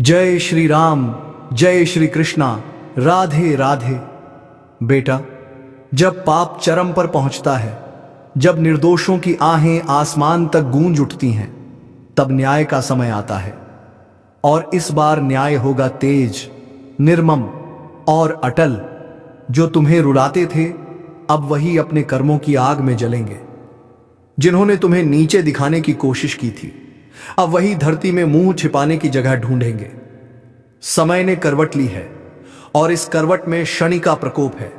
जय श्री राम, जय श्री कृष्णा, राधे राधे। बेटा, जब पाप चरम पर पहुंचता है, जब निर्दोषों की आहें आसमान तक गूंज उठती हैं, तब न्याय का समय आता है। और इस बार न्याय होगा तेज, निर्मम और अटल। जो तुम्हें रुलाते थे, अब वही अपने कर्मों की आग में जलेंगे। जिन्होंने तुम्हें नीचे दिखाने की कोशिश की थी, अब वही धरती में मुंह छिपाने की जगह ढूंढेंगे। समय ने करवट ली है, और इस करवट में शनि का प्रकोप है।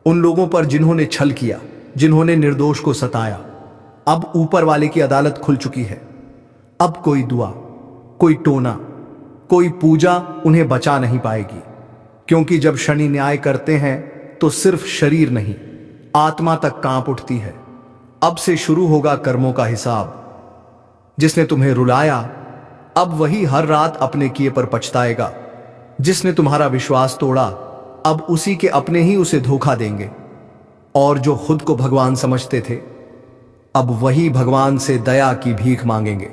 उन लोगों पर जिन्होंने छल किया, जिन्होंने निर्दोष को सताया, अब ऊपर वाले की अदालत खुल चुकी है। अब कोई दुआ, कोई टोना, कोई पूजा उन्हें बचा नहीं पाएगी। क्योंकि जब शनि न्याय करते हैं तो सिर्फ शरीर नहीं, आत्मा तक कांप उठती है। अब से शुरू होगा कर्मों का हिसाब। जिसने तुम्हें रुलाया, अब वही हर रात अपने किए पर पछताएगा। जिसने तुम्हारा विश्वास तोड़ा, अब उसी के अपने ही उसे धोखा देंगे। और जो खुद को भगवान समझते थे, अब वही भगवान से दया की भीख मांगेंगे।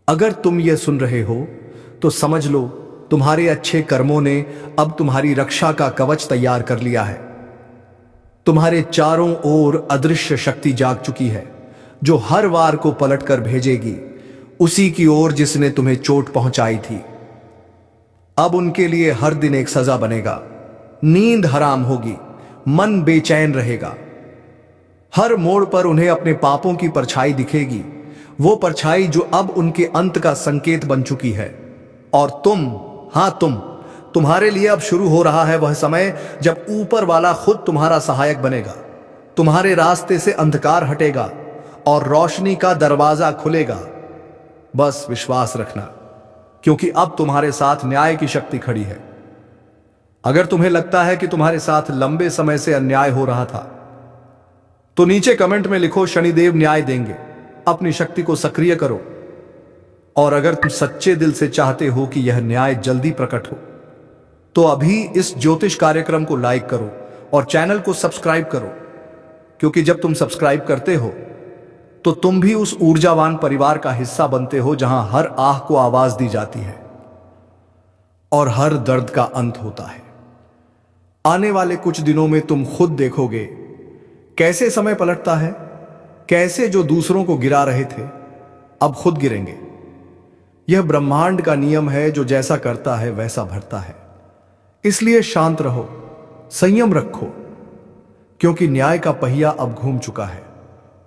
अगर तुम ये सुन रहे हो तो समझ लो, तुम्हारे अच्छे कर्मों ने अब तुम्हारी रक्षा का कवच तैयार कर लिया है। तुम्हारे चारों ओर अदृश्य शक्ति जाग चुकी है, जो हर वार को पलटकर भेजेगी उसी की ओर जिसने तुम्हें चोट पहुंचाई थी। अब उनके लिए हर दिन एक सजा बनेगा। नींद हराम होगी, मन बेचैन रहेगा। हर मोड़ पर उन्हें अपने पापों की परछाई दिखेगी, वो परछाई जो अब उनके अंत का संकेत बन चुकी है। और तुम्हारे लिए अब शुरू हो रहा है वह समय जब ऊपर वाला खुद तुम्हारा सहायक बनेगा। तुम्हारे रास्ते से अंधकार हटेगा और रोशनी का दरवाजा खुलेगा। बस विश्वास रखना, क्योंकि अब तुम्हारे साथ न्याय की शक्ति खड़ी है। अगर तुम्हें लगता है कि तुम्हारे साथ लंबे समय से अन्याय हो रहा था, तो नीचे कमेंट में लिखो शनिदेव न्याय देंगे। अपनी शक्ति को सक्रिय करो। और अगर तुम सच्चे दिल से चाहते हो कि यह न्याय जल्दी प्रकट हो, तो अभी इस ज्योतिष कार्यक्रम को लाइक करो और चैनल को सब्सक्राइब करो। क्योंकि जब तुम सब्सक्राइब करते हो तो तुम भी उस ऊर्जावान परिवार का हिस्सा बनते हो, जहां हर आह को आवाज दी जाती है और हर दर्द का अंत होता है। आने वाले कुछ दिनों में तुम खुद देखोगे कैसे समय पलटता है, कैसे जो दूसरों को गिरा रहे थे अब खुद गिरेंगे। यह ब्रह्मांड का नियम है, जो जैसा करता है वैसा भरता है। इसलिए शांत रहो, संयम रखो, क्योंकि न्याय का पहिया अब घूम चुका है।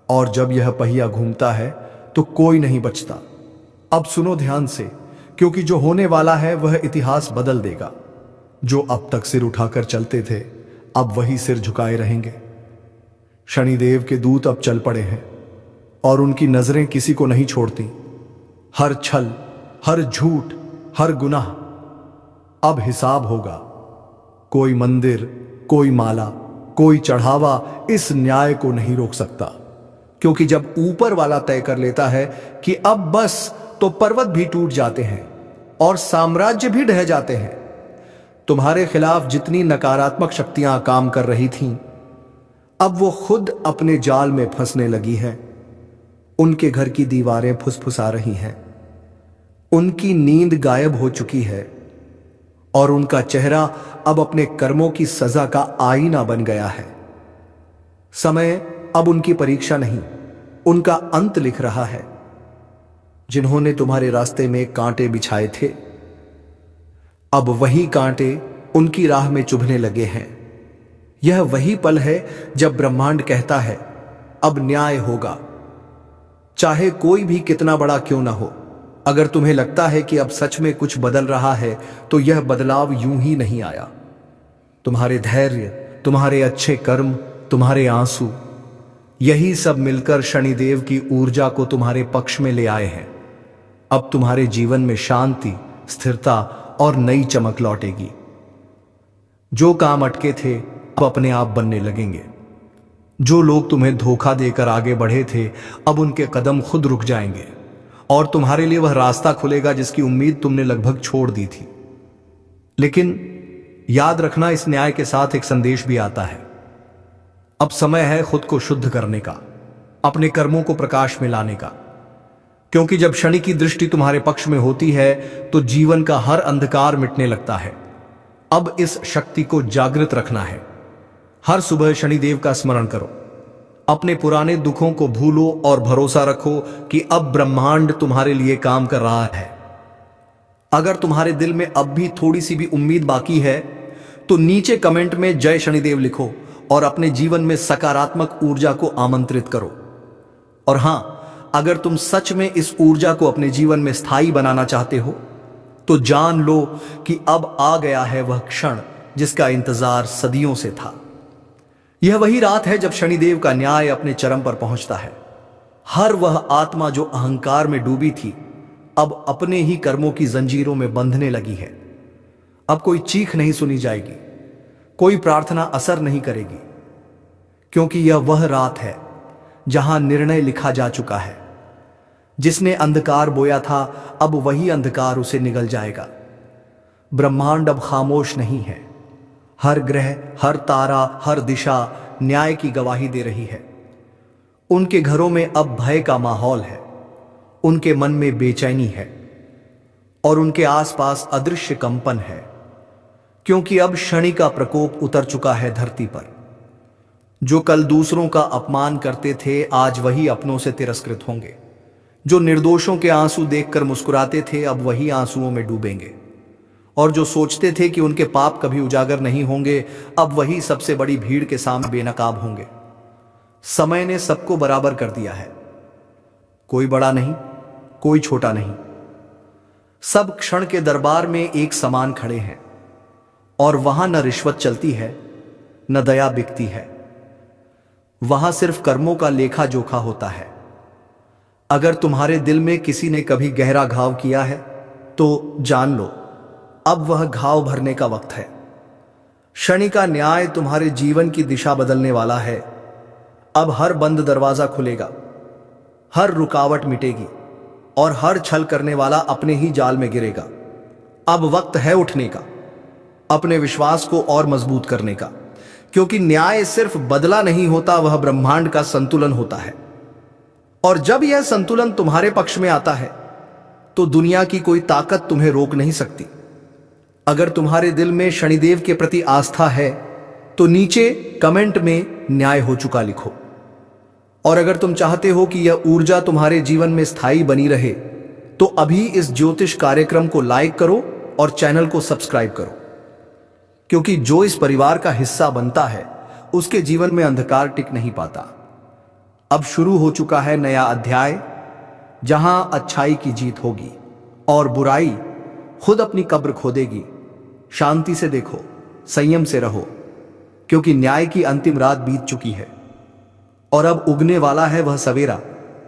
और जब यह पहिया घूमता है तो कोई नहीं बचता। अब सुनो ध्यान से, क्योंकि जो होने वाला है वह इतिहास बदल देगा। जो अब तक सिर उठाकर चलते थे, अब वही सिर झुकाए रहेंगे। शनिदेव के दूत अब चल पड़े हैं, और उनकी नजरें किसी को नहीं छोड़ती। हर छल, हर झूठ, हर गुनाह अब हिसाब होगा। कोई मंदिर, कोई माला, कोई चढ़ावा इस न्याय को नहीं रोक सकता। क्योंकि जब ऊपर वाला तय कर लेता है कि अब बस, तो पर्वत भी टूट जाते हैं और साम्राज्य भी ढह जाते हैं। तुम्हारे खिलाफ जितनी नकारात्मक शक्तियां काम कर रही थीं, अब वो खुद अपने जाल में फंसने लगी है। उनके घर की दीवारें फुसफुसा रही हैं, उनकी नींद गायब हो चुकी है, और उनका चेहरा अब अपने कर्मों की सजा का आईना बन गया है। समय अब उनकी परीक्षा नहीं, उनका अंत लिख रहा है। जिन्होंने तुम्हारे रास्ते में कांटे बिछाए थे, अब वही कांटे उनकी राह में चुभने लगे हैं। यह वही पल है जब ब्रह्मांड कहता है, अब न्याय होगा, चाहे कोई भी कितना बड़ा क्यों ना हो। अगर तुम्हें लगता है कि अब सच में कुछ बदल रहा है, तो यह बदलाव यूं ही नहीं आया। तुम्हारे धैर्य, तुम्हारे अच्छे कर्म, तुम्हारे आंसू, यही सब मिलकर शनिदेव की ऊर्जा को तुम्हारे पक्ष में ले आए हैं। अब तुम्हारे जीवन में शांति, स्थिरता और नई चमक लौटेगी। जो काम अटके थे अब अपने आप बनने लगेंगे। जो लोग तुम्हें धोखा देकर आगे बढ़े थे, अब उनके कदम खुद रुक जाएंगे, और तुम्हारे लिए वह रास्ता खुलेगा जिसकी उम्मीद तुमने लगभग छोड़ दी थी। लेकिन याद रखना, इस न्याय के साथ एक संदेश भी आता है। अब समय है खुद को शुद्ध करने का, अपने कर्मों को प्रकाश में लाने का। क्योंकि जब शनि की दृष्टि तुम्हारे पक्ष में होती है तो जीवन का हर अंधकार मिटने लगता है। अब इस शक्ति को जागृत रखना है। हर सुबह शनिदेव का स्मरण करो, अपने पुराने दुखों को भूलो और भरोसा रखो कि अब ब्रह्मांड तुम्हारे लिए काम कर रहा है। अगर तुम्हारे दिल में अब भी थोड़ी सी भी उम्मीद बाकी है तो नीचे कमेंट में जय शनिदेव लिखो और अपने जीवन में सकारात्मक ऊर्जा को आमंत्रित करो। और हां, अगर तुम सच में इस ऊर्जा को अपने जीवन में स्थायी बनाना चाहते हो तो जान लो कि अब आ गया है वह क्षण जिसका इंतजार सदियों से था। यह वही रात है जब शनिदेव का न्याय अपने चरम पर पहुंचता है। हर वह आत्मा जो अहंकार में डूबी थी अब अपने ही कर्मों की जंजीरों में बंधने लगी है। अब कोई चीख नहीं सुनी जाएगी, कोई प्रार्थना असर नहीं करेगी, क्योंकि यह वह रात है जहां निर्णय लिखा जा चुका है। जिसने अंधकार बोया था अब वही अंधकार उसे निगल जाएगा। ब्रह्मांड अब खामोश नहीं है। हर ग्रह, हर तारा, हर दिशा न्याय की गवाही दे रही है। उनके घरों में अब भय का माहौल है, उनके मन में बेचैनी है और उनके आसपास अदृश्य कंपन है, क्योंकि अब शनि का प्रकोप उतर चुका है धरती पर। जो कल दूसरों का अपमान करते थे आज वही अपनों से तिरस्कृत होंगे। जो निर्दोषों के आंसू देखकर मुस्कुराते थे अब वही आंसुओं में डूबेंगे। और जो सोचते थे कि उनके पाप कभी उजागर नहीं होंगे अब वही सबसे बड़ी भीड़ के सामने बेनकाब होंगे। समय ने सबको बराबर कर दिया है। कोई बड़ा नहीं, कोई छोटा नहीं। सब क्षण के दरबार में एक समान खड़े हैं और वहां न रिश्वत चलती है न दया बिकती है। वहां सिर्फ कर्मों का लेखा जोखा होता है। अगर तुम्हारे दिल में किसी ने कभी गहरा घाव किया है तो जान लो अब वह घाव भरने का वक्त है। शनि का न्याय तुम्हारे जीवन की दिशा बदलने वाला है। अब हर बंद दरवाजा खुलेगा, हर रुकावट मिटेगी और हर छल करने वाला अपने ही जाल में गिरेगा। अब वक्त है उठने का, अपने विश्वास को और मजबूत करने का, क्योंकि न्याय सिर्फ बदला नहीं होता, वह ब्रह्मांड का संतुलन होता है। और जब यह संतुलन तुम्हारे पक्ष में आता है तो दुनिया की कोई ताकत तुम्हें रोक नहीं सकती। अगर तुम्हारे दिल में शनिदेव के प्रति आस्था है तो नीचे कमेंट में न्याय हो चुका लिखो। और अगर तुम चाहते हो कि यह ऊर्जा तुम्हारे जीवन में स्थायी बनी रहे तो अभी इस ज्योतिष कार्यक्रम को लाइक करो और चैनल को सब्सक्राइब करो, क्योंकि जो इस परिवार का हिस्सा बनता है उसके जीवन में अंधकार टिक नहीं पाता। अब शुरू हो चुका है नया अध्याय जहां अच्छाई की जीत होगी और बुराई खुद अपनी कब्र खोदेगी। शांति से देखो, संयम से रहो, क्योंकि न्याय की अंतिम रात बीत चुकी है और अब उगने वाला है वह सवेरा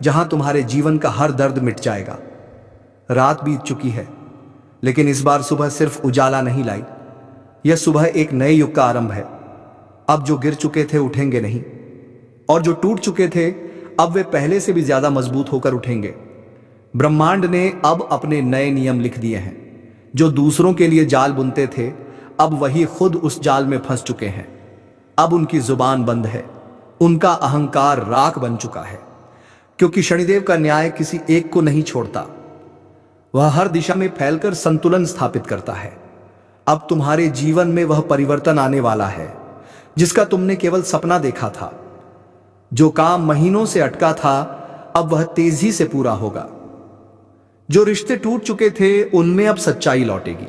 जहां तुम्हारे जीवन का हर दर्द मिट जाएगा। रात बीत चुकी है लेकिन इस बार सुबह सिर्फ उजाला नहीं लाई, यह सुबह एक नए युग का आरंभ है। अब जो गिर चुके थे उठेंगे नहीं और जो टूट चुके थे अब वे पहले से भी ज्यादा मजबूत होकर उठेंगे। ब्रह्मांड ने अब अपने नए नियम लिख दिए हैं। जो दूसरों के लिए जाल बुनते थे अब वही खुद उस जाल में फंस चुके हैं। अब उनकी जुबान बंद है, उनका अहंकार राख बन चुका है, क्योंकि शनिदेव का न्याय किसी एक को नहीं छोड़ता। वह हर दिशा में फैलकर संतुलन स्थापित करता है। अब तुम्हारे जीवन में वह परिवर्तन आने वाला है जिसका तुमने केवल सपना देखा था। जो काम महीनों से अटका था अब वह तेजी से पूरा होगा। जो रिश्ते टूट चुके थे उनमें अब सच्चाई लौटेगी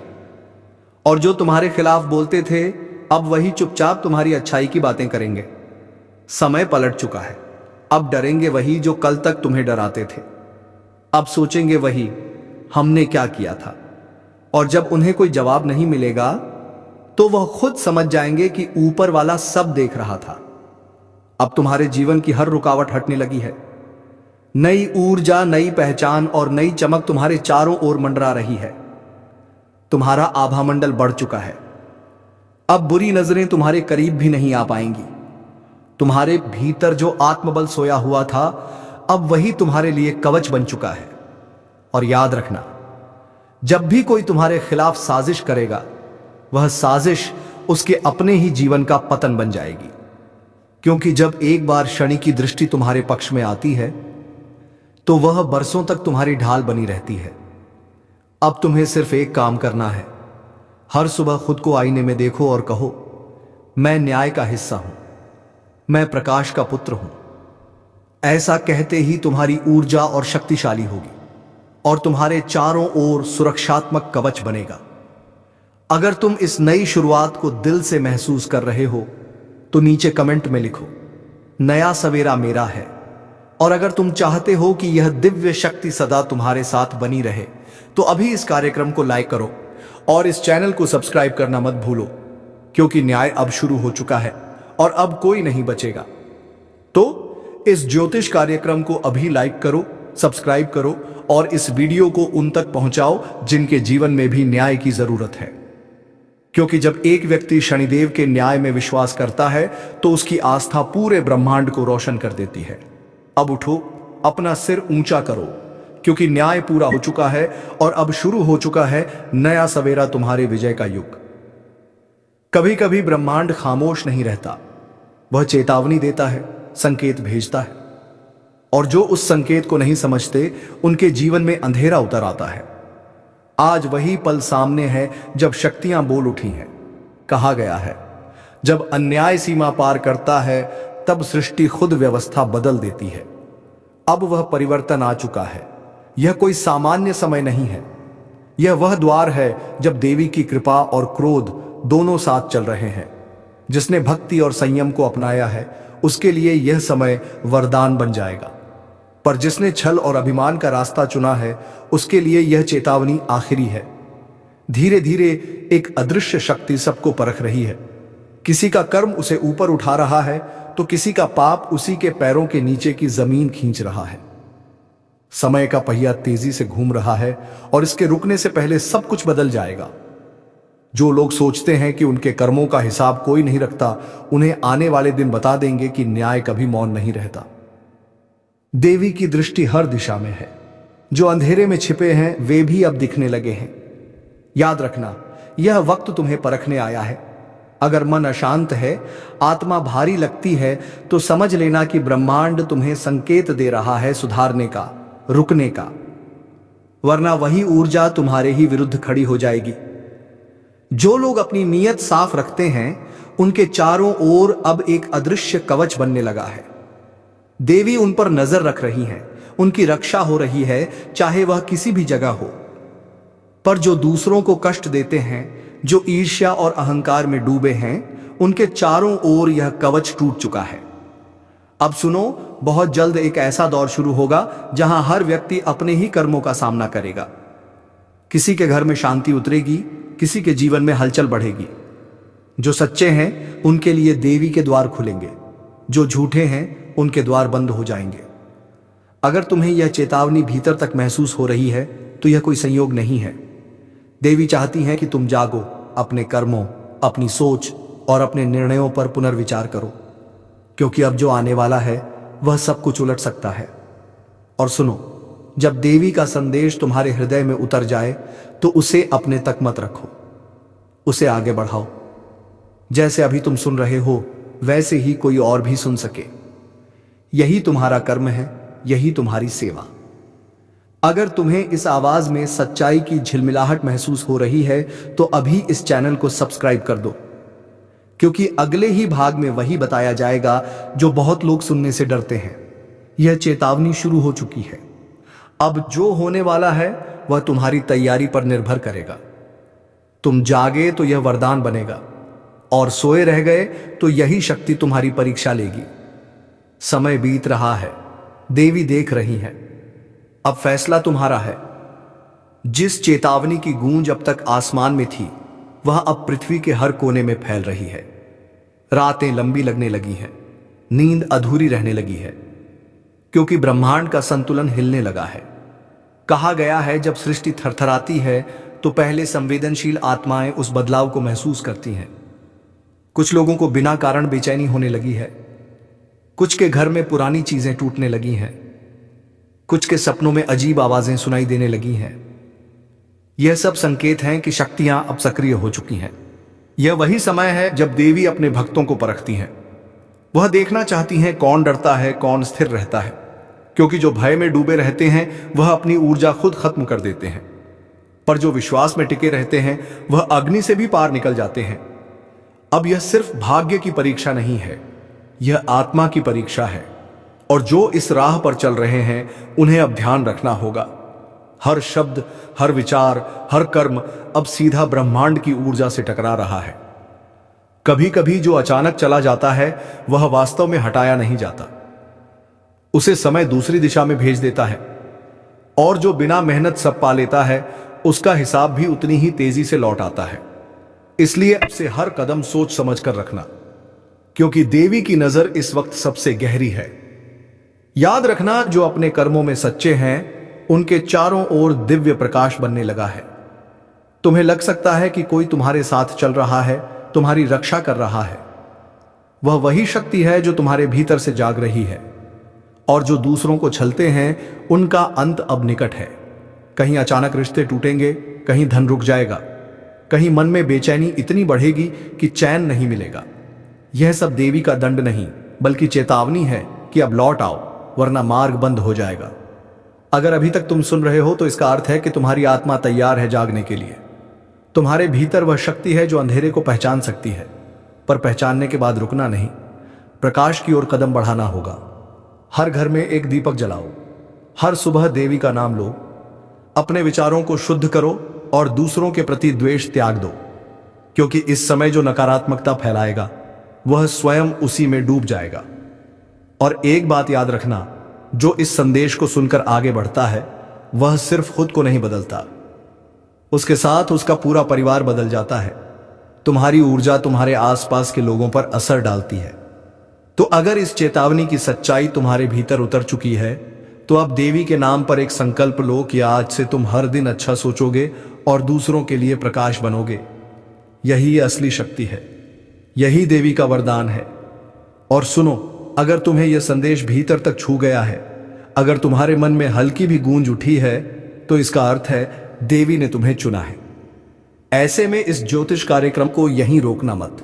और जो तुम्हारे खिलाफ बोलते थे अब वही चुपचाप तुम्हारी अच्छाई की बातें करेंगे। समय पलट चुका है। अब डरेंगे वही जो कल तक तुम्हें डराते थे। अब सोचेंगे वही हमने क्या किया था। और जब उन्हें कोई जवाब नहीं मिलेगा तो वह खुद समझ जाएंगे कि ऊपर वाला सब देख रहा था। अब तुम्हारे जीवन की हर रुकावट हटने लगी है। नई ऊर्जा, नई पहचान और नई चमक तुम्हारे चारों ओर मंडरा रही है। तुम्हारा आभामंडल बढ़ चुका है। अब बुरी नजरें तुम्हारे करीब भी नहीं आ पाएंगी। तुम्हारे भीतर जो आत्मबल सोया हुआ था अब वही तुम्हारे लिए कवच बन चुका है। और याद रखना, जब भी कोई तुम्हारे खिलाफ साजिश करेगा वह साजिश उसके अपने ही जीवन का पतन बन जाएगी, क्योंकि जब एक बार शनि की दृष्टि तुम्हारे पक्ष में आती है तो वह बरसों तक तुम्हारी ढाल बनी रहती है। अब तुम्हें सिर्फ एक काम करना है। हर सुबह खुद को आईने में देखो और कहो, मैं न्याय का हिस्सा हूं, मैं प्रकाश का पुत्र हूं। ऐसा कहते ही तुम्हारी ऊर्जा और शक्तिशाली होगी और तुम्हारे चारों ओर सुरक्षात्मक कवच बनेगा। अगर तुम इस नई शुरुआत को दिल से महसूस कर रहे हो तो नीचे कमेंट में लिखो, नया सवेरा मेरा है। और अगर तुम चाहते हो कि यह दिव्य शक्ति सदा तुम्हारे साथ बनी रहे तो अभी इस कार्यक्रम को लाइक करो और इस चैनल को सब्सक्राइब करना मत भूलो, क्योंकि न्याय अब शुरू हो चुका है और अब कोई नहीं बचेगा। तो इस ज्योतिष कार्यक्रम को अभी लाइक करो, सब्सक्राइब करो और इस वीडियो को उन तक पहुंचाओ जिनके जीवन में भी न्याय की जरूरत है। क्योंकि जब एक व्यक्ति शनिदेव के न्याय में विश्वास करता है तो उसकी आस्था पूरे ब्रह्मांड को रोशन कर देती है। अब उठो, अपना सिर ऊंचा करो, क्योंकि न्याय पूरा हो चुका है और अब शुरू हो चुका है नया सवेरा, तुम्हारे विजय का युग। कभी कभी ब्रह्मांड खामोश नहीं रहता, वह चेतावनी देता है, संकेत भेजता है, और जो उस संकेत को नहीं समझते उनके जीवन में अंधेरा उतर आता है। आज वही पल सामने है जब शक्तियां बोल उठी हैं। कहा गया है, जब अन्याय सीमा पार करता है तब सृष्टि खुद व्यवस्था बदल देती है। अब वह परिवर्तन आ चुका है। यह कोई सामान्य समय नहीं है, यह वह द्वार है जब देवी की कृपा और क्रोध दोनों साथ चल रहे हैं। जिसने भक्ति और संयम को अपनाया है उसके लिए यह समय वरदान बन जाएगा, पर जिसने छल और अभिमान का रास्ता चुना है उसके लिए यह चेतावनी आखिरी है। धीरे धीरे एक अदृश्य शक्ति सबको परख रही है। किसी का कर्म उसे ऊपर उठा रहा है तो किसी का पाप उसी के पैरों के नीचे की जमीन खींच रहा है। समय का पहिया तेजी से घूम रहा है और इसके रुकने से पहले सब कुछ बदल जाएगा। जो लोग सोचते हैं कि उनके कर्मों का हिसाब कोई नहीं रखता, उन्हें आने वाले दिन बता देंगे कि न्याय कभी मौन नहीं रहता। देवी की दृष्टि हर दिशा में है। जो अंधेरे में छिपे हैं वे भी अब दिखने लगे हैं। याद रखना, यह वक्त तुम्हें परखने आया है। अगर मन अशांत है, आत्मा भारी लगती है, तो समझ लेना कि ब्रह्मांड तुम्हें संकेत दे रहा है सुधारने का, रुकने का, वरना वही ऊर्जा तुम्हारे ही विरुद्ध खड़ी हो जाएगी। जो लोग अपनी नीयत साफ रखते हैं उनके चारों ओर अब एक अदृश्य कवच बनने लगा है। देवी उन पर नजर रख रही है, उनकी रक्षा हो रही है, चाहे वह किसी भी जगह हो। पर जो दूसरों को कष्ट देते हैं, जो ईर्ष्या और अहंकार में डूबे हैं, उनके चारों ओर यह कवच टूट चुका है। अब सुनो, बहुत जल्द एक ऐसा दौर शुरू होगा जहां हर व्यक्ति अपने ही कर्मों का सामना करेगा। किसी के घर में शांति उतरेगी, किसी के जीवन में हलचल बढ़ेगी। जो सच्चे हैं उनके लिए देवी के द्वार खुलेंगे, जो झूठे हैं उनके द्वार बंद हो जाएंगे। अगर तुम्हें यह चेतावनी भीतर तक महसूस हो रही है तो यह कोई संयोग नहीं है। देवी चाहती है कि तुम जागो, अपने कर्मों, अपनी सोच और अपने निर्णयों पर पुनर्विचार करो, क्योंकि अब जो आने वाला है वह सब कुछ उलट सकता है। और सुनो, जब देवी का संदेश तुम्हारे हृदय में उतर जाए तो उसे अपने तक मत रखो, उसे आगे बढ़ाओ। जैसे अभी तुम सुन रहे हो वैसे ही कोई और भी सुन सके। यही तुम्हारा कर्म है, यही तुम्हारी सेवा। अगर तुम्हें इस आवाज में सच्चाई की झिलमिलाहट महसूस हो रही है तो अभी इस चैनल को सब्सक्राइब कर दो, क्योंकि अगले ही भाग में वही बताया जाएगा जो बहुत लोग सुनने से डरते हैं। यह चेतावनी शुरू हो चुकी है। अब जो होने वाला है वह तुम्हारी तैयारी पर निर्भर करेगा। तुम जागे तो यह वरदान बनेगा, और सोए रह गए तो यही शक्ति तुम्हारी परीक्षा लेगी। समय बीत रहा है, देवी देख रही है, अब फैसला तुम्हारा है। जिस चेतावनी की गूंज अब तक आसमान में थी वह अब पृथ्वी के हर कोने में फैल रही है। रातें लंबी लगने लगी हैं, नींद अधूरी रहने लगी है, क्योंकि ब्रह्मांड का संतुलन हिलने लगा है। कहा गया है, जब सृष्टि थरथराती है तो पहले संवेदनशील आत्माएं उस बदलाव को महसूस करती हैं। कुछ लोगों को बिना कारण बेचैनी होने लगी है, कुछ के घर में पुरानी चीजें टूटने लगी हैं, कुछ के सपनों में अजीब आवाजें सुनाई देने लगी हैं। यह सब संकेत हैं कि शक्तियां अब सक्रिय हो चुकी हैं। यह वही समय है जब देवी अपने भक्तों को परखती हैं। वह देखना चाहती हैं कौन डरता है, कौन स्थिर रहता है, क्योंकि जो भय में डूबे रहते हैं वह अपनी ऊर्जा खुद खत्म कर देते हैं, पर जो विश्वास में टिके रहते हैं वह अग्नि से भी पार निकल जाते हैं। अब यह सिर्फ भाग्य की परीक्षा नहीं है, यह आत्मा की परीक्षा है, और जो इस राह पर चल रहे हैं उन्हें अब ध्यान रखना होगा। हर शब्द, हर विचार, हर कर्म अब सीधा ब्रह्मांड की ऊर्जा से टकरा रहा है। कभी कभी जो अचानक चला जाता है वह वास्तव में हटाया नहीं जाता, उसे समय दूसरी दिशा में भेज देता है, और जो बिना मेहनत सब पा लेता है उसका हिसाब भी उतनी ही तेजी से लौट आता है। इसलिए अब से हर कदम सोच समझ कर रखना, क्योंकि देवी की नजर इस वक्त सबसे गहरी है। याद रखना, जो अपने कर्मों में सच्चे हैं उनके चारों ओर दिव्य प्रकाश बनने लगा है। तुम्हें लग सकता है कि कोई तुम्हारे साथ चल रहा है, तुम्हारी रक्षा कर रहा है। वह वही शक्ति है जो तुम्हारे भीतर से जाग रही है, और जो दूसरों को छलते हैं उनका अंत अब निकट है। कहीं अचानक रिश्ते टूटेंगे, कहीं धन रुक जाएगा, कहीं मन में बेचैनी इतनी बढ़ेगी कि चैन नहीं मिलेगा। यह सब देवी का दंड नहीं बल्कि चेतावनी है कि अब लौट आओ, वरना मार्ग बंद हो जाएगा। अगर अभी तक तुम सुन रहे हो तो इसका अर्थ है कि तुम्हारी आत्मा तैयार है जागने के लिए। तुम्हारे भीतर वह शक्ति है जो अंधेरे को पहचान सकती है, पर पहचानने के बाद रुकना नहीं, प्रकाश की ओर कदम बढ़ाना होगा। हर घर में एक दीपक जलाओ, हर सुबह देवी का नाम लो, अपने विचारों को शुद्ध करो और दूसरों के प्रति द्वेष त्याग दो, क्योंकि इस समय जो नकारात्मकता फैलाएगा वह स्वयं उसी में डूब जाएगा। और एक बात याद रखना, जो इस संदेश को सुनकर आगे बढ़ता है वह सिर्फ खुद को नहीं बदलता, उसके साथ उसका पूरा परिवार बदल जाता है। तुम्हारी ऊर्जा तुम्हारे आसपास के लोगों पर असर डालती है। तो अगर इस चेतावनी की सच्चाई तुम्हारे भीतर उतर चुकी है तो अब देवी के नाम पर एक संकल्प लो कि आज से तुम हर दिन अच्छा सोचोगे और दूसरों के लिए प्रकाश बनोगे। यही असली शक्ति है, यही देवी का वरदान है। और सुनो, अगर तुम्हें यह संदेश भीतर तक छू गया है, अगर तुम्हारे मन में हल्की भी गूंज उठी है, तो इसका अर्थ है देवी ने तुम्हें चुना है। ऐसे में इस ज्योतिष कार्यक्रम को यहीं रोकना मत,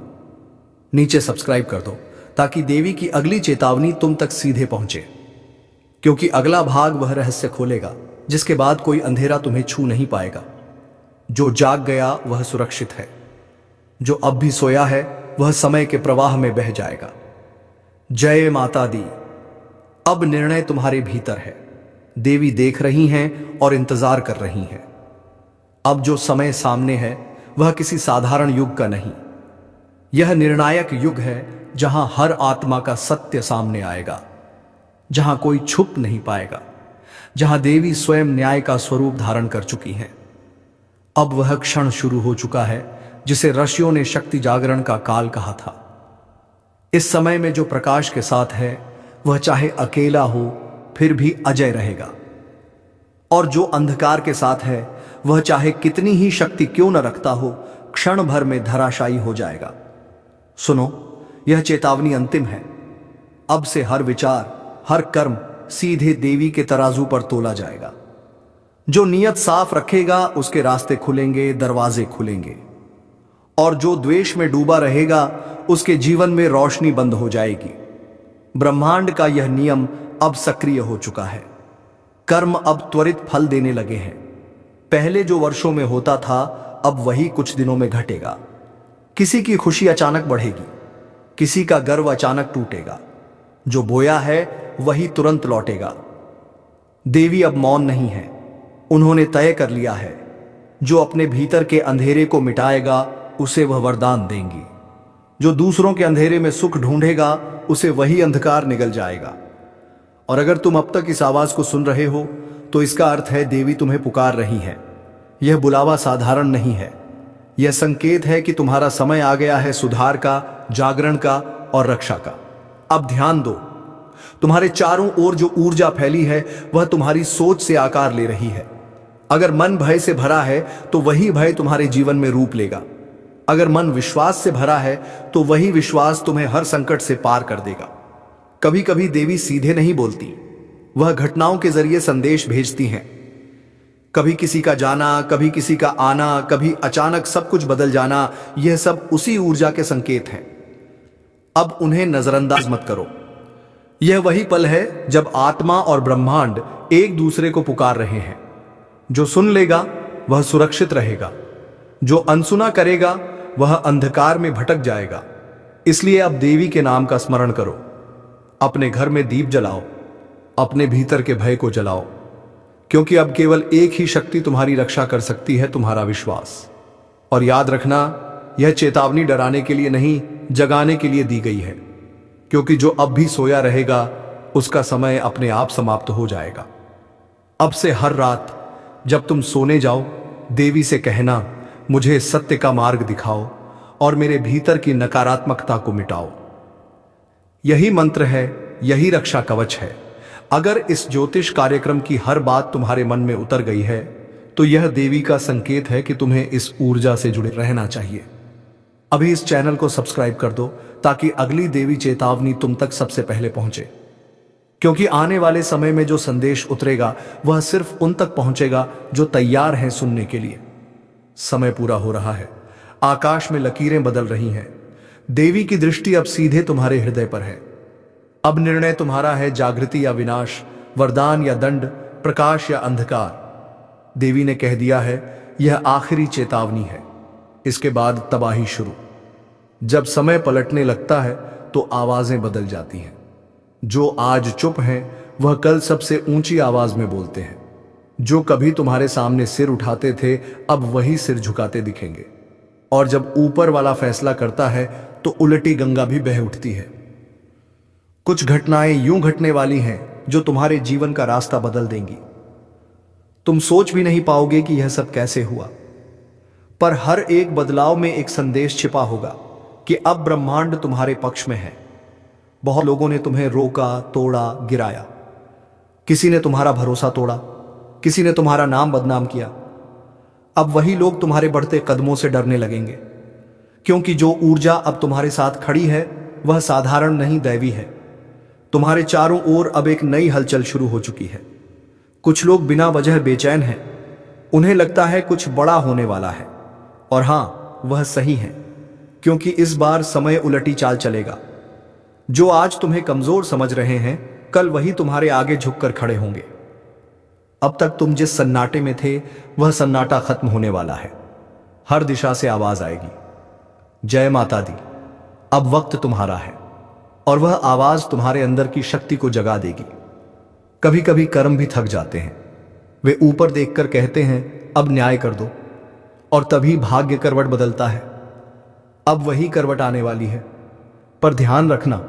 नीचे सब्सक्राइब कर दो ताकि देवी की अगली चेतावनी तुम तक सीधे पहुंचे, क्योंकि अगला भाग वह रहस्य खोलेगा जिसके बाद कोई अंधेरा तुम्हें छू नहीं पाएगा। जो जाग गया वह सुरक्षित है, जो अब भी सोया है वह समय के प्रवाह में बह जाएगा। जय माता दी। अब निर्णय तुम्हारे भीतर है। देवी देख रही हैं और इंतजार कर रही हैं। अब जो समय सामने है वह किसी साधारण युग का नहीं, यह निर्णायक युग है जहां हर आत्मा का सत्य सामने आएगा, जहां कोई छुप नहीं पाएगा, जहां देवी स्वयं न्याय का स्वरूप धारण कर चुकी हैं। अब वह क्षण शुरू हो चुका है जिसे ऋषियों ने शक्ति जागरण का काल कहा था। इस समय में जो प्रकाश के साथ है वह चाहे अकेला हो फिर भी अजय रहेगा, और जो अंधकार के साथ है वह चाहे कितनी ही शक्ति क्यों न रखता हो, क्षण भर में धराशायी हो जाएगा। सुनो, यह चेतावनी अंतिम है। अब से हर विचार, हर कर्म सीधे देवी के तराजू पर तोला जाएगा। जो नियत साफ रखेगा उसके रास्ते खुलेंगे, दरवाजे खुलेंगे, और जो द्वेष में डूबा रहेगा उसके जीवन में रोशनी बंद हो जाएगी। ब्रह्मांड का यह नियम अब सक्रिय हो चुका है। कर्म अब त्वरित फल देने लगे हैं। पहले जो वर्षों में होता था अब वही कुछ दिनों में घटेगा। किसी की खुशी अचानक बढ़ेगी, किसी का गर्व अचानक टूटेगा। जो बोया है वही तुरंत लौटेगा। देवी अब मौन नहीं है, उन्होंने तय कर लिया है, जो अपने भीतर के अंधेरे को मिटाएगा उसे वह वरदान देंगी। जो दूसरों के अंधेरे में सुख ढूंढेगा उसे वही अंधकार निगल जाएगा। और अगर तुम अब तक इस आवाज को सुन रहे हो तो इसका अर्थ है देवी तुम्हें पुकार रही है। यह बुलावा साधारण नहीं है, यह संकेत है कि तुम्हारा समय आ गया है सुधार का, जागरण का और रक्षा का। अब ध्यान दो, तुम्हारे चारों ओर जो ऊर्जा फैली है वह तुम्हारी सोच से आकार ले रही है। अगर मन भय से भरा है तो वही भय तुम्हारे जीवन में रूप लेगा। अगर मन विश्वास से भरा है तो वही विश्वास तुम्हें हर संकट से पार कर देगा। कभी कभी देवी सीधे नहीं बोलती, वह घटनाओं के जरिए संदेश भेजती हैं। कभी किसी का जाना, कभी किसी का आना, कभी अचानक सब कुछ बदल जाना, यह सब उसी ऊर्जा के संकेत हैं। अब उन्हें नजरअंदाज मत करो। यह वही पल है जब आत्मा और ब्रह्मांड एक दूसरे को पुकार रहे हैं। जो सुन लेगा वह सुरक्षित रहेगा, जो अनसुना करेगा वह अंधकार में भटक जाएगा। इसलिए अब देवी के नाम का स्मरण करो, अपने घर में दीप जलाओ, अपने भीतर के भय को जलाओ, क्योंकि अब केवल एक ही शक्ति तुम्हारी रक्षा कर सकती है, तुम्हारा विश्वास। और याद रखना, यह चेतावनी डराने के लिए नहीं, जगाने के लिए दी गई है, क्योंकि जो अब भी सोया रहेगा उसका समय अपने आप समाप्त हो जाएगा। अब से हर रात जब तुम सोने जाओ, देवी से कहना, मुझे सत्य का मार्ग दिखाओ और मेरे भीतर की नकारात्मकता को मिटाओ। यही मंत्र है, यही रक्षा कवच है। अगर इस ज्योतिष कार्यक्रम की हर बात तुम्हारे मन में उतर गई है तो यह देवी का संकेत है कि तुम्हें इस ऊर्जा से जुड़े रहना चाहिए। अभी इस चैनल को सब्सक्राइब कर दो ताकि अगली देवी चेतावनी तुम तक सबसे पहले पहुंचे, क्योंकि आने वाले समय में जो संदेश उतरेगा वह सिर्फ उन तक पहुंचेगा जो तैयार हैं सुनने के लिए। समय पूरा हो रहा है, आकाश में लकीरें बदल रही हैं। देवी की दृष्टि अब सीधे तुम्हारे हृदय पर है। अब निर्णय तुम्हारा है, जागृति या विनाश, वरदान या दंड, प्रकाश या अंधकार। देवी ने कह दिया है, यह आखिरी चेतावनी है, इसके बाद तबाही शुरू। जब समय पलटने लगता है तो आवाजें बदल जाती हैं। जो आज चुप हैं वह कल सबसे ऊंची आवाज में बोलते हैं। जो कभी तुम्हारे सामने सिर उठाते थे अब वही सिर झुकाते दिखेंगे। और जब ऊपर वाला फैसला करता है तो उलटी गंगा भी बह उठती है। कुछ घटनाएं यूं घटने वाली हैं जो तुम्हारे जीवन का रास्ता बदल देंगी। तुम सोच भी नहीं पाओगे कि यह सब कैसे हुआ, पर हर एक बदलाव में एक संदेश छिपा होगा कि अब ब्रह्मांड तुम्हारे पक्ष में है। बहुत लोगों ने तुम्हें रोका, तोड़ा, गिराया। किसी ने तुम्हारा भरोसा तोड़ा, किसी ने तुम्हारा नाम बदनाम किया। अब वही लोग तुम्हारे बढ़ते कदमों से डरने लगेंगे, क्योंकि जो ऊर्जा अब तुम्हारे साथ खड़ी है वह साधारण नहीं, दैवी है। तुम्हारे चारों ओर अब एक नई हलचल शुरू हो चुकी है। कुछ लोग बिना वजह बेचैन हैं, उन्हें लगता है कुछ बड़ा होने वाला है। और हां, वह सही है, क्योंकि इस बार समय उलटी चाल चलेगा। जो आज तुम्हें कमजोर समझ रहे हैं कल वही तुम्हारे आगे झुककर खड़े होंगे। अब तक तुम जिस सन्नाटे में थे वह सन्नाटा खत्म होने वाला है। हर दिशा से आवाज आएगी, जय माता दी। अब वक्त तुम्हारा है, और वह आवाज तुम्हारे अंदर की शक्ति को जगा देगी। कभी कभी कर्म भी थक जाते हैं, वे ऊपर देखकर कहते हैं अब न्याय कर दो, और तभी भाग्य करवट बदलता है। अब वही करवट आने वाली है, पर ध्यान रखना,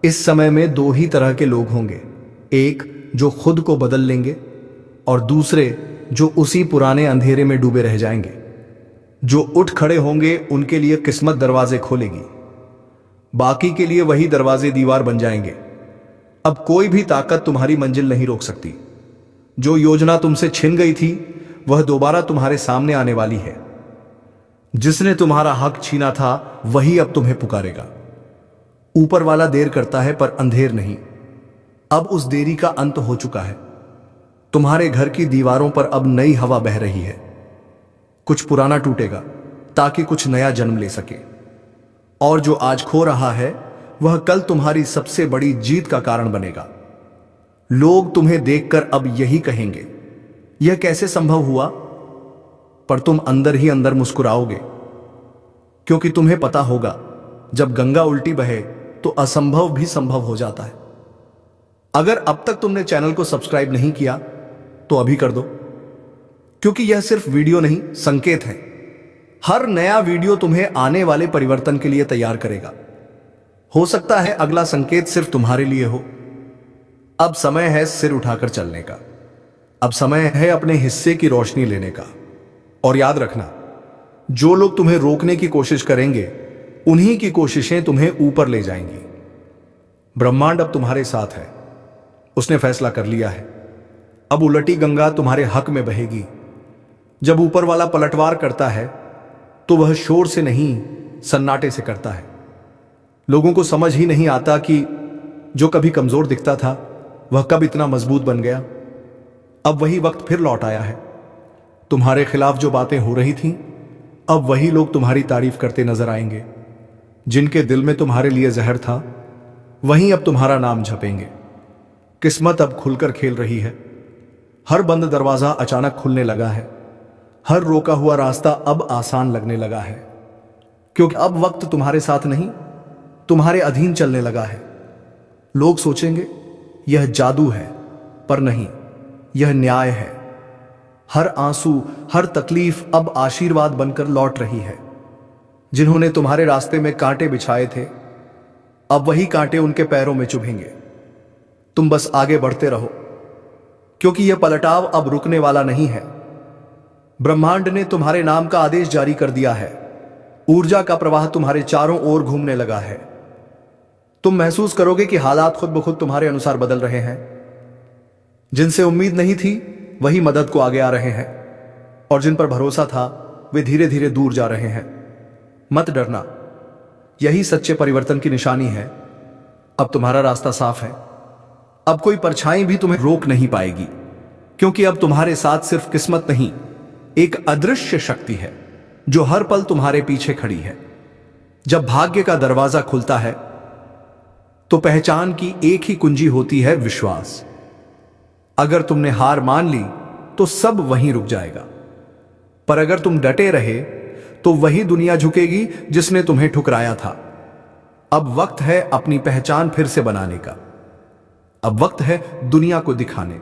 इस समय में दो ही तरह के लोग होंगे, एक जो खुद को बदल लेंगे और दूसरे जो उसी पुराने अंधेरे में डूबे रह जाएंगे। जो उठ खड़े होंगे उनके लिए किस्मत दरवाजे खोलेगी, बाकी के लिए वही दरवाजे दीवार बन जाएंगे। अब कोई भी ताकत तुम्हारी मंजिल नहीं रोक सकती। जो योजना तुमसे छिन गई थी वह दोबारा तुम्हारे सामने आने वाली है। जिसने तुम्हारा हक छीना था वही अब तुम्हें पुकारेगा। ऊपर वाला देर करता है पर अंधेर नहीं। अब उस देरी का अंत हो चुका है। तुम्हारे घर की दीवारों पर अब नई हवा बह रही है। कुछ पुराना टूटेगा ताकि कुछ नया जन्म ले सके। और जो आज खो रहा है वह कल तुम्हारी सबसे बड़ी जीत का कारण बनेगा। लोग तुम्हें देखकर अब यही कहेंगे, यह कैसे संभव हुआ? पर तुम अंदर ही अंदर मुस्कुराओगे, क्योंकि तुम्हें पता होगा जब गंगा उल्टी बहे तो असंभव भी संभव हो जाता है। अगर अब तक तुमने चैनल को सब्सक्राइब नहीं किया तो अभी कर दो, क्योंकि यह सिर्फ वीडियो नहीं, संकेत है। हर नया वीडियो तुम्हें आने वाले परिवर्तन के लिए तैयार करेगा। हो सकता है अगला संकेत सिर्फ तुम्हारे लिए हो। अब समय है सिर उठाकर चलने का। अब समय है अपने हिस्से की रोशनी लेने का। और याद रखना, जो लोग तुम्हें रोकने की कोशिश करेंगे उन्हीं की कोशिशें तुम्हें ऊपर ले जाएंगी। ब्रह्मांड अब तुम्हारे साथ है, उसने फैसला कर लिया है। अब उलटी गंगा तुम्हारे हक में बहेगी। जब ऊपर वाला पलटवार करता है तो वह शोर से नहीं, सन्नाटे से करता है। लोगों को समझ ही नहीं आता कि जो कभी कमजोर दिखता था वह कब इतना मजबूत बन गया। अब वही वक्त फिर लौट आया है। तुम्हारे खिलाफ जो बातें हो रही थीं, अब वही लोग तुम्हारी तारीफ करते नजर आएंगे। जिनके दिल में तुम्हारे लिए जहर था वहीं अब तुम्हारा नाम झपेंगे। किस्मत अब खुलकर खेल रही है। हर बंद दरवाजा अचानक खुलने लगा है। हर रोका हुआ रास्ता अब आसान लगने लगा है, क्योंकि अब वक्त तुम्हारे साथ नहीं, तुम्हारे अधीन चलने लगा है। लोग सोचेंगे यह जादू है, पर नहीं, यह न्याय है। हर आंसू, हर तकलीफ अब आशीर्वाद बनकर लौट रही है। जिन्होंने तुम्हारे रास्ते में कांटे बिछाए थे, अब वही कांटे उनके पैरों में चुभेंगे। तुम बस आगे बढ़ते रहो, क्योंकि यह पलटाव अब रुकने वाला नहीं है। ब्रह्मांड ने तुम्हारे नाम का आदेश जारी कर दिया है। ऊर्जा का प्रवाह तुम्हारे चारों ओर घूमने लगा है। तुम महसूस करोगे कि हालात खुद ब खुद तुम्हारे अनुसार बदल रहे हैं। जिनसे उम्मीद नहीं थी वही मदद को आगे आ रहे हैं, और जिन पर भरोसा था वे धीरे धीरे दूर जा रहे हैं। मत डरना, यही सच्चे परिवर्तन की निशानी है। अब तुम्हारा रास्ता साफ है। अब कोई परछाई भी तुम्हें रोक नहीं पाएगी, क्योंकि अब तुम्हारे साथ सिर्फ किस्मत नहीं, एक अदृश्य शक्ति है जो हर पल तुम्हारे पीछे खड़ी है। जब भाग्य का दरवाजा खुलता है तो पहचान की एक ही कुंजी होती है, विश्वास। अगर तुमने हार मान ली तो सब वहीं रुक जाएगा, पर अगर तुम डटे रहे तो वही दुनिया झुकेगी जिसने तुम्हें ठुकराया था। अब वक्त है अपनी पहचान फिर से बनाने का। अब वक्त है दुनिया को दिखाने